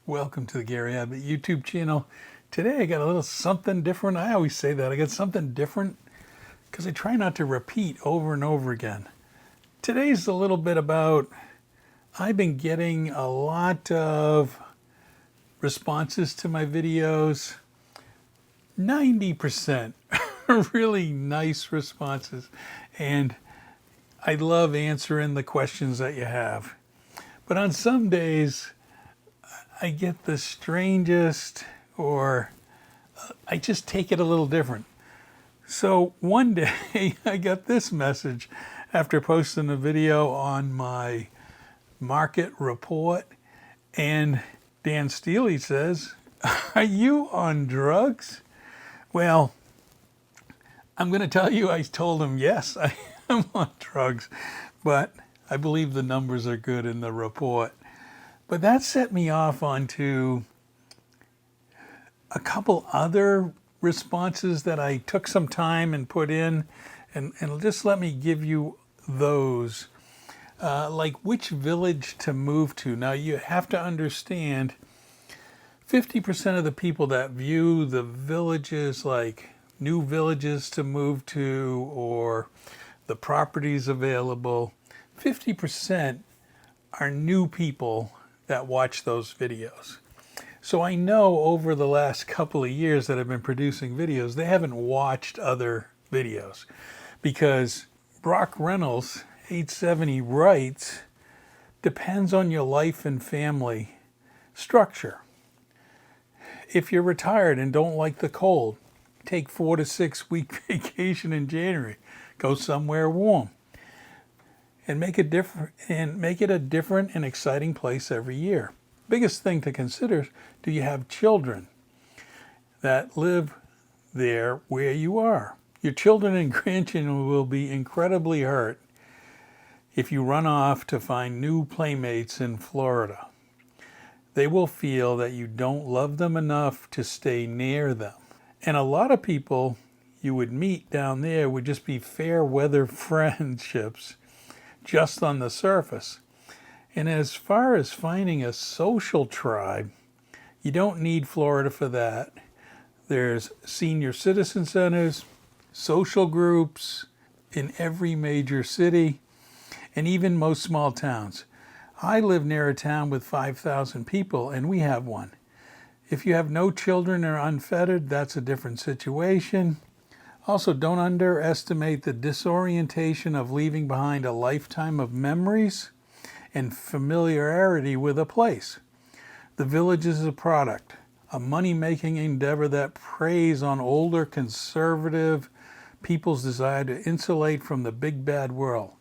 Welcome to the Gary Abbott YouTube channel. Today I got a little something different. I always say that. I got something different because I try not to repeat over and over again. Today's a little bit about, I've been getting a lot of responses to my videos. 90% really nice responses. And I love answering the questions that you have. But on some days, I get the strangest, or I just take it a little different. So one day I got this message after posting a video on my market report, and Dan Steely says, "Are you on drugs?" Well, I'm going to tell you, I told him, yes, I am on drugs, but I believe the numbers are good in the report. But that set me off onto a couple other responses that I took some time and put in, and just let me give you those. Like which village to move to. Now you have to understand, 50% of the people that view the villages like new villages to move to or the properties available, 50% are new people that watch those videos. So I know over the last couple of years that I've been producing videos, they haven't watched other videos, because Brock Reynolds 870 writes, depends on your life and family structure. If you're retired and don't like the cold, take 4 to 6 week vacation in January. Go somewhere warm. And make it a different and exciting place every year. Biggest thing to consider, do you have children that live there where you are? Your children and grandchildren will be incredibly hurt if you run off to find new playmates in Florida. They will feel that you don't love them enough to stay near them. And a lot of people you would meet down there would just be fair weather friendships, just on the surface. And as far as finding a social tribe, you don't need Florida for that. There's senior citizen centers, social groups in every major city, and even most small towns. I live near a town with 5,000 people, and we have one. If you have no children or unfettered, that's a different situation. Also, don't underestimate the disorientation of leaving behind a lifetime of memories and familiarity with a place. The village is a product, a money-making endeavor that preys on older, conservative people's desire to insulate from the big bad world.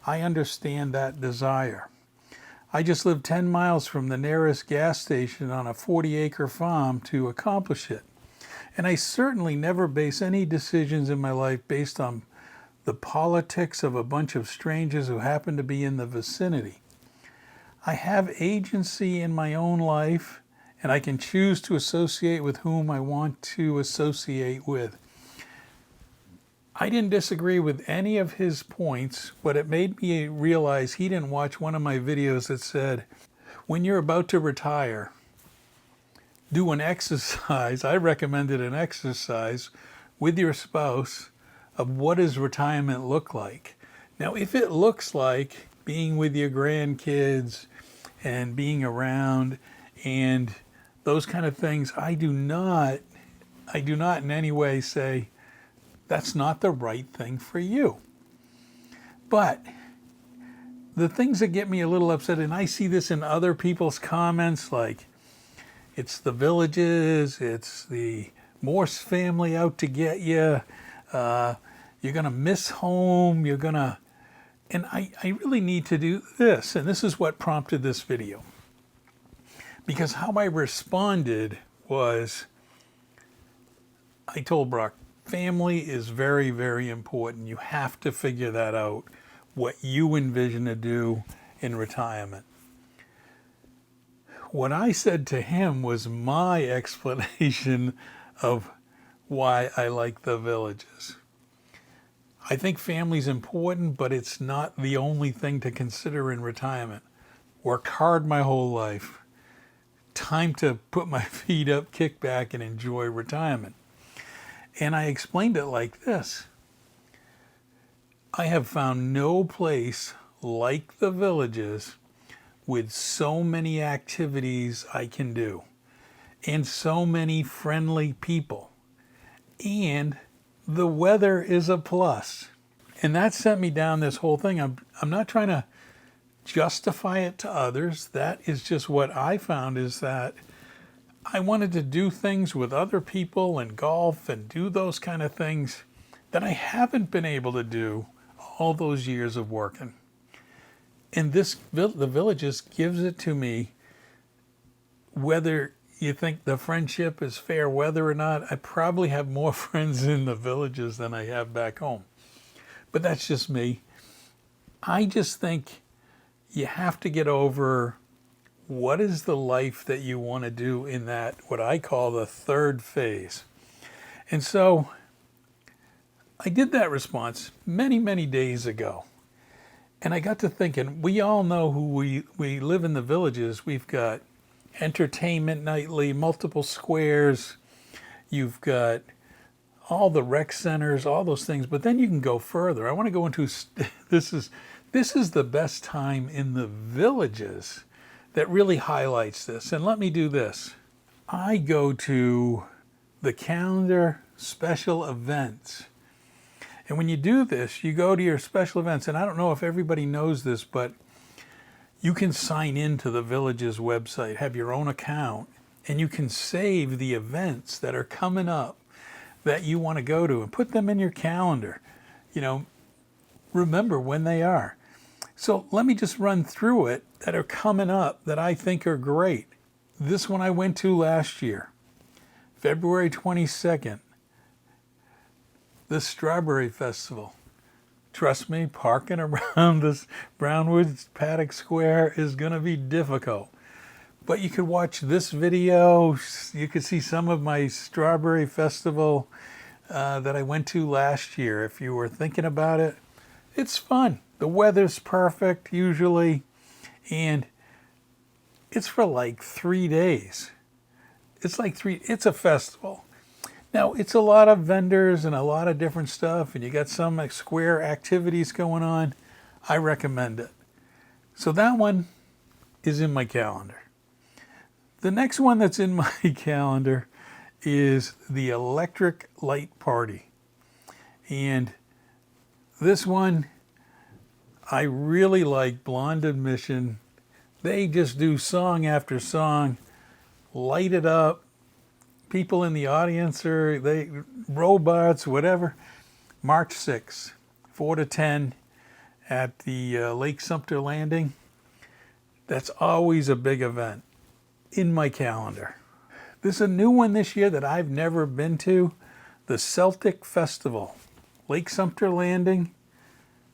I understand that desire. I just live 10 miles from the nearest gas station on a 40-acre farm to accomplish it. And I certainly never base any decisions in my life based on the politics of a bunch of strangers who happen to be in the vicinity. I have agency in my own life, and I can choose to associate with whom I want to associate with. I didn't disagree with any of his points, but it made me realize he didn't watch one of my videos that said, when you're about to retire, do an exercise. I recommended an exercise with your spouse of what does retirement look like. Now, if it looks like being with your grandkids and being around and those kind of things, I do not in any way say that's not the right thing for you. But the things that get me a little upset, and I see this in other people's comments, like, it's the villages, it's the Morse family out to get you, you're going to miss home, and I really need to do this, and this is what prompted this video. Because how I responded was, I told Brock, family is very, very important. You have to figure that out, what you envision to do in retirement. What I said to him was my explanation of why I like the villages. I think family's important, but it's not the only thing to consider in retirement. Worked hard my whole life. time to put my feet up, kick back, and enjoy retirement. And I explained it like this. I have found no place like the Villages with so many activities I can do and so many friendly people. And the weather is a plus. And that sent me down this whole thing. I'm not trying to justify it to others. That is just what I found, is that I wanted to do things with other people and golf and do those kind of things that I haven't been able to do all those years of working. And the Villages gives it to me. Whether you think the friendship is fair weather or not, I probably have more friends in the Villages than I have back home. But that's just me. I just think you have to get over what is the life that you want to do in that, what I call the third phase. And so I did that response many, many days ago. And I got to thinking, we all know who we live in the Villages. We've got entertainment nightly, multiple squares. You've got all the rec centers, all those things. But then you can go further. I want to go into, this is the best time in the Villages that really highlights this. And let me do this. I go to the calendar special events. And when you do this, you go to your special events. And I don't know if everybody knows this, but you can sign into the Villages website, have your own account, and you can save the events that are coming up that you want to go to and put them in your calendar. You know, remember when they are. So let me just run through it that are coming up that I think are great. This one I went to last year, February 22nd, the Strawberry Festival. Trust me, parking around this Brownwood Paddock Square is going to be difficult. But you could watch this video. You could see some of my Strawberry Festival that I went to last year. If you were thinking about it, it's fun. The weather's perfect usually, and it's for like 3 days. It's a festival. Now, it's a lot of vendors and a lot of different stuff, and you got some square activities going on. I recommend it. So that one is in my calendar. The next one that's in my calendar is the Electric Light Party. And this one, I really like Blonde Admission. They just do song after song, light it up. People in the audience are robots, whatever. March 6th, 4 to 10 at the Lake Sumter Landing. That's always a big event in my calendar. There's a new one this year that I've never been to, the Celtic Festival, Lake Sumter Landing,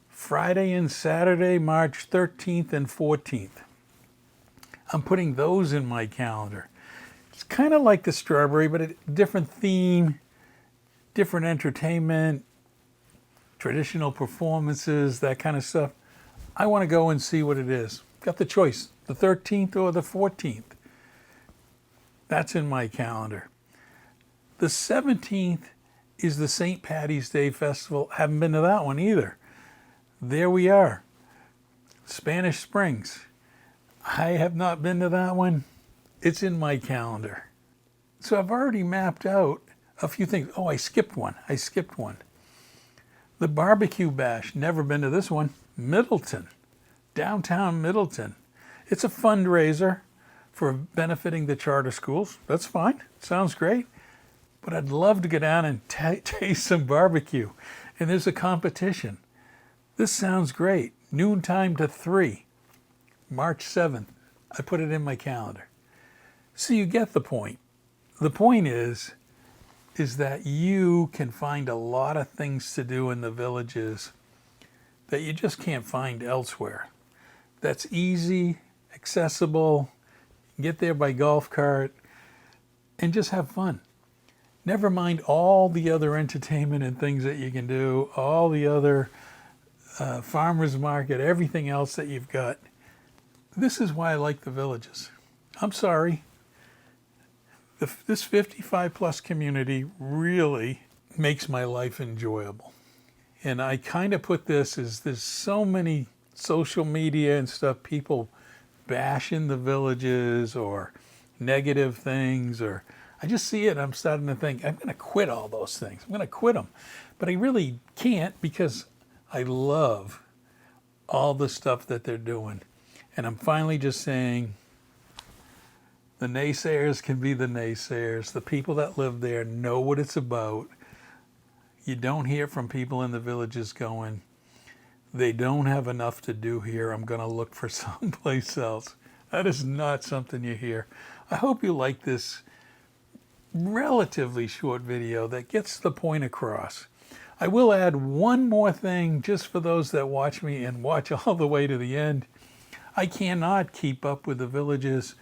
Friday and Saturday, March 13th and 14th. I'm putting those in my calendar. It's kind of like the Strawberry, but a different theme, different entertainment, traditional performances, that kind of stuff. I want to go and see what it is. Got the choice, the 13th or the 14th. That's in my calendar. The 17th is the St. Patty's Day Festival. Haven't been to that one either. There we are. Spanish Springs. I have not been to that one. It's in my calendar. So I've already mapped out a few things. Oh, I skipped one. The Barbecue Bash. Never been to this one. Middleton. Downtown Middleton. It's a fundraiser for benefiting the charter schools. That's fine. Sounds great. But I'd love to go down and taste some barbecue. And there's a competition. This sounds great. Noontime to 3. March 7th. I put it in my calendar. So you get the point. The point is that you can find a lot of things to do in the Villages that you just can't find elsewhere. That's easy, accessible, get there by golf cart, and just have fun. Never mind all the other entertainment and things that you can do, all the other farmers market, everything else that you've got. This is why I like the Villages. I'm sorry, This 55 plus community really makes my life enjoyable. And I kind of put this as there's so many social media and stuff, people bashing the villages or negative things, or I just see it. I'm starting to think, I'm going to quit all those things. I'm going to quit them. But I really can't because I love all the stuff that they're doing. And I'm finally just saying, the naysayers can be the naysayers. The people that live there know what it's about. You don't hear from people in the villages going, they don't have enough to do here, I'm going to look for someplace else. That is not something you hear. I hope you like this relatively short video that gets the point across. I will add one more thing just for those that watch me and watch all the way to the end. I cannot keep up with the villages.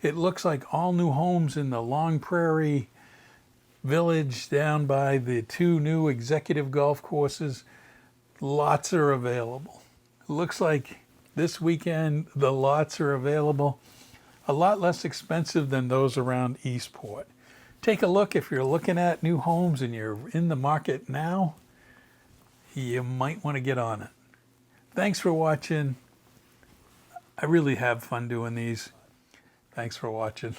It looks like all new homes in the Long Prairie village down by the 2 new executive golf courses. Lots are available. It looks like this weekend the lots are available. A lot less expensive than those around Eastport. Take a look if you're looking at new homes and you're in the market now. You might want to get on it. Thanks for watching. I really have fun doing these. Thanks for watching.